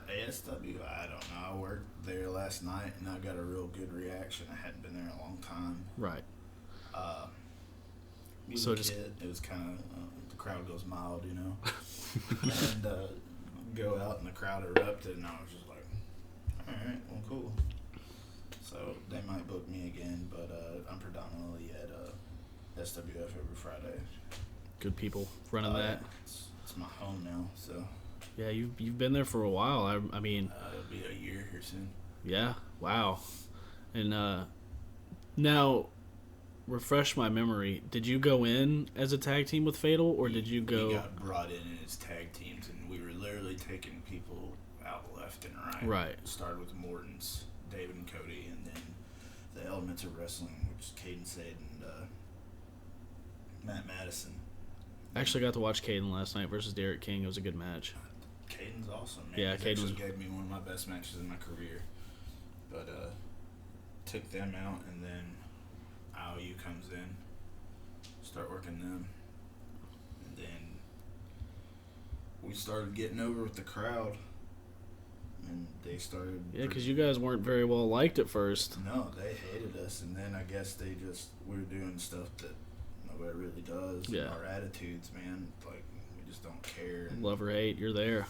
ASW, I don't know. I worked there last night, and I got a real good reaction. I hadn't been there in a long time. Right. So it was kind of the crowd goes mild, you know, and go out and the crowd erupted, and I was just like, all right, well, cool. So they might book me again, but I'm predominantly at SWF every Friday. Good people running that. It's my home now, so. Yeah, you've been there for a while. I mean. It'll be a year here soon. Yeah. Wow. And now, refresh my memory. Did you go in as a tag team with Fatal, or did you go? We got brought in as tag teams, and we were literally taking people out left and right. Right. Started with the Mortons, David and Cody, and then the Elements of Wrestling, which is Caden Sade and Matt Madison. I actually got to watch Caden last night versus Derek King. It was a good match. Caden's awesome, man. Yeah, He actually Caden gave me one of my best matches in my career. But took them out, and then IOU comes in, start working them, and then we started getting over with the crowd, and they started. Yeah, because you guys weren't very well liked at first. No, they hated us, and then I guess we were doing stuff that nobody really does. Yeah. Our attitudes, man, like we just don't care. And Love or hate, you're there.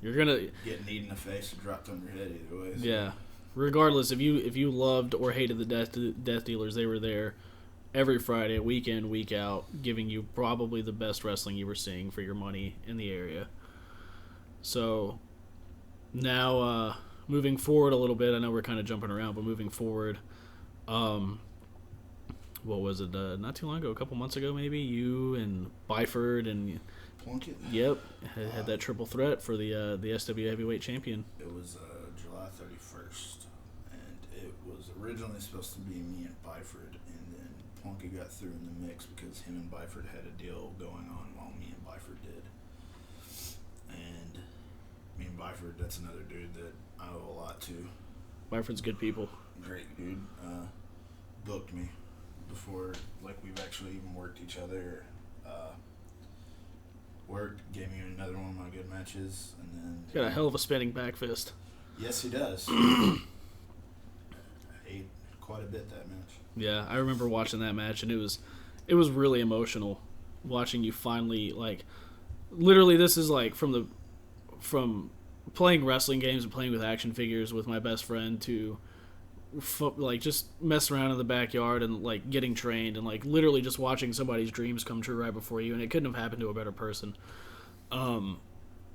You're gonna get kneed in the face or dropped on your head either way. So. Yeah. Regardless, if you loved or hated the Death Dealers, they were there every Friday, week in, week out, giving you probably the best wrestling you were seeing for your money in the area. So now, moving forward a little bit, I know we're kind of jumping around, but moving forward, what was it? Not too long ago, a couple months ago, maybe you and Byford and Plunkett. Yep, had that triple threat for the SW Heavyweight Champion. It was July 31st, and it was originally supposed to be me and Byford, and then Plunkett got through in the mix because him and Byford had a deal going on while me and Byford did. And me and Byford, that's another dude that I owe a lot to. Byford's good people. Great dude. Booked me before, like, we've actually even worked each other. Gave me another one of my good matches, and then Got a hell of a spinning back fist. Yes, he does. I ate quite a bit that match. Yeah, I remember watching that match, and it was really emotional watching you finally, like, literally this is like from playing wrestling games and playing with action figures with my best friend to like just mess around in the backyard and like getting trained and like literally just watching somebody's dreams come true right before you, and it couldn't have happened to a better person.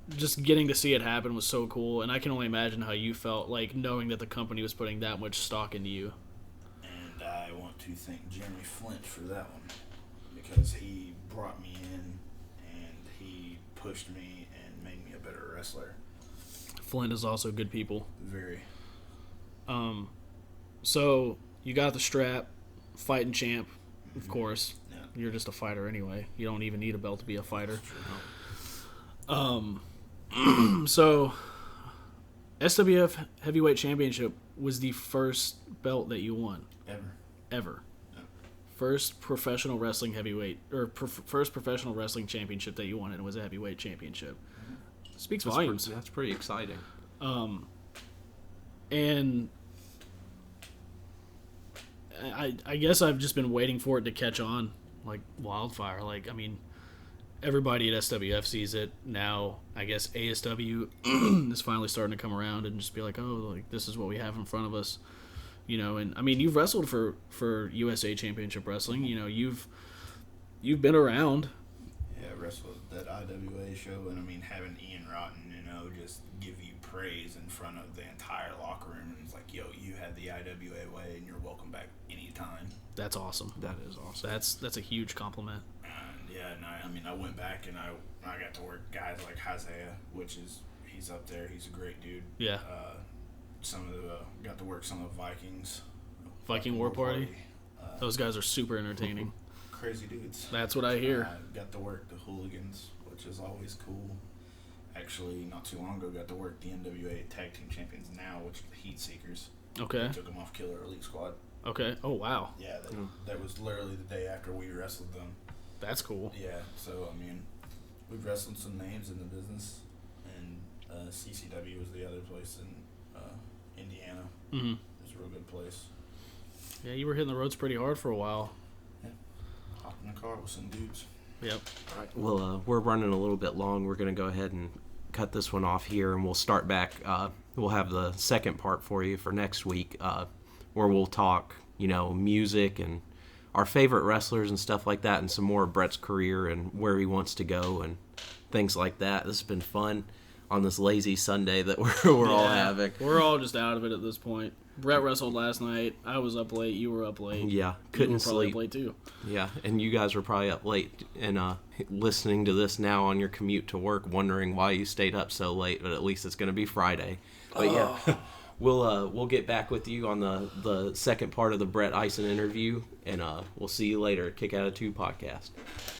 Just getting to see it happen was so cool, and I can only imagine how you felt like knowing that the company was putting that much stock into you. And I want to thank Jeremy Flint for that one, because he brought me in and he pushed me and made me a better wrestler. Flint is also good people. Very. So you got the strap, fighting champ, of course. Yeah. You're just a fighter anyway. You don't even need a belt to be a fighter. So SWF Heavyweight Championship was the first belt that you won ever. Yeah. First professional wrestling heavyweight first professional wrestling championship that you won, and it was a heavyweight championship. Speaks volumes. That's pretty exciting. And I guess I've just been waiting for it to catch on like wildfire. Like, I mean, everybody at SWF sees it now. I guess ASW is finally starting to come around and just be like, oh, like this is what we have in front of us, you know. And I mean, you've wrestled for USA Championship Wrestling. You know, you've been around. Yeah, I wrestled at that IWA show, and I mean, having Ian Rotten, you know, just give you praise in front of the entire locker room, and it's like, yo, you had the IWA way, and you're welcome back anytime. That's awesome. That is awesome. That's a huge compliment. And yeah, and I mean, I went back and I got to work guys like Isaiah, he's up there. He's a great dude. Yeah. Got to work some of the Vikings. Viking War Party. Those guys are super entertaining. Crazy dudes. That's what I hear. Got to work the Hooligans, which is always cool. Actually, not too long ago, got to work the NWA Tag Team Champions now, which are the Heat Seekers. Okay. Took them off Killer Elite Squad. Okay. Oh, wow. Yeah, that was literally the day after we wrestled them. That's cool. Yeah, so, I mean, we've wrestled some names in the business, and CCW was the other place in Indiana. Mm-hmm. It's a real good place. Yeah, you were hitting the roads pretty hard for a while. Yeah. Hopped in the car with some dudes. Yep. All right. Well, we're running a little bit long. We're going to go ahead and cut this one off here, and we'll start back. We'll have the second part for you for next week, where we'll talk, you know, music and our favorite wrestlers and stuff like that, and some more of Brett's career and where he wants to go and things like that. This has been fun. on this lazy Sunday that we're all having. We're all just out of it at this point. Brett wrestled last night. I was up late. You were up late. Yeah, You couldn't were probably sleep. up late too. Yeah, and you guys were probably up late and listening to this now on your commute to work, wondering why you stayed up so late. But at least it's going to be Friday. But yeah, we'll get back with you on the second part of the Brett Ison interview, and we'll see you later at Kick Out of 2 podcast.